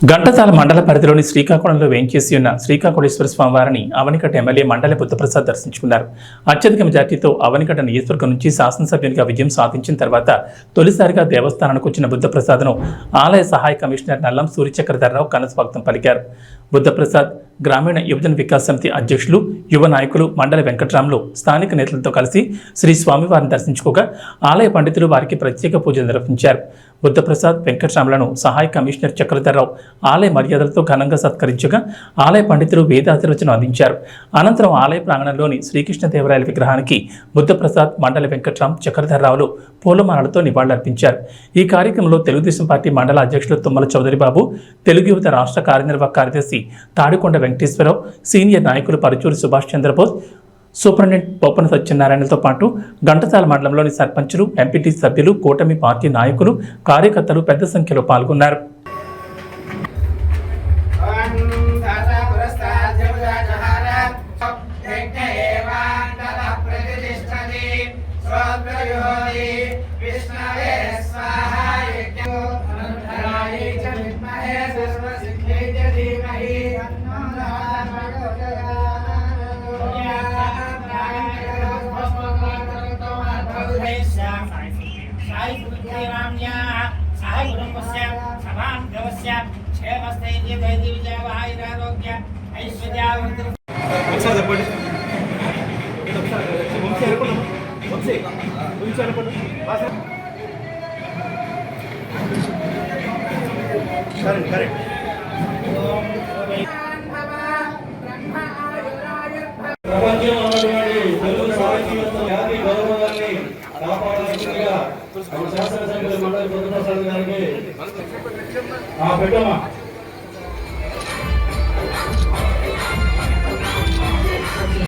ఘంటసాల మండల పరిధిలోని శ్రీకాకుళంలో వేంచేసి ఉన్న శ్రీకాకుళేశ్వర స్వామివారిని అవనికట్ట ఎమ్మెల్యే మండలి బుద్ధప్రసాద్ దర్శించుకున్నారు. అత్యధిక మెజార్టీతో అవనికట్ట నియోజకవర్గం నుంచి శాసనసభ్యునిగా విజయం సాధించిన తర్వాత తొలిసారిగా దేవస్థానానికి వచ్చిన బుద్ధప్రసాద్ను ఆలయ సహాయ కమిషనర్ నల్లం సూర్యచక్రధర్రావు ఘనస్వాగతం పలికారు. బుద్ధప్రసాద్ గ్రామీణ యువజన వికాస్ సమితి అధ్యక్షులు, యువ నాయకులు మండలి వెంకట్రాములు స్థానిక నేతలతో కలిసి శ్రీ స్వామివారిని దర్శించుకోగా ఆలయ పండితులు వారికి ప్రత్యేక పూజలు నిర్వహించారు. బుద్ధప్రసాద్ వెంకట్రాములను సహాయ కమిషనర్ చక్రధర్రావు ఆలయ మర్యాదలతో ఘనంగా సత్కరించగా ఆలయ పండితులు వేదాశీర్వచనం అందించారు. అనంతరం ఆలయ ప్రాంగణంలోని శ్రీకృష్ణదేవరాయల విగ్రహానికి బుద్ధప్రసాద్, మండలి వెంకట్రామ్, చక్రధర్రావులు పూలమాలలతో నివాళులర్పించారు. ఈ కార్యక్రమంలో తెలుగుదేశం పార్టీ మండల అధ్యక్షులు తుమ్మల చౌదరిబాబు, తెలుగు యువత రాష్ట్ర కార్యనిర్వాహక కార్యదర్శి తాడికొండ వెంకటేశ్వరరావు, సీనియర్ నాయకులు పరుచూరి సుభాష్ చంద్రబోస్, సూపరింటెండెంట్ బొప్పన సత్యనారాయణలతో పాటు ఘంటసాల మండలంలోని సర్పంచులు, ఎంపీటీ సభ్యులు, కూటమి పార్టీ నాయకులు, కార్యకర్తలు పెద్ద సంఖ్యలో పాల్గొన్నారు. శాసనసభ్యులు మండలి బుద్ధప్రసాద్ గారికి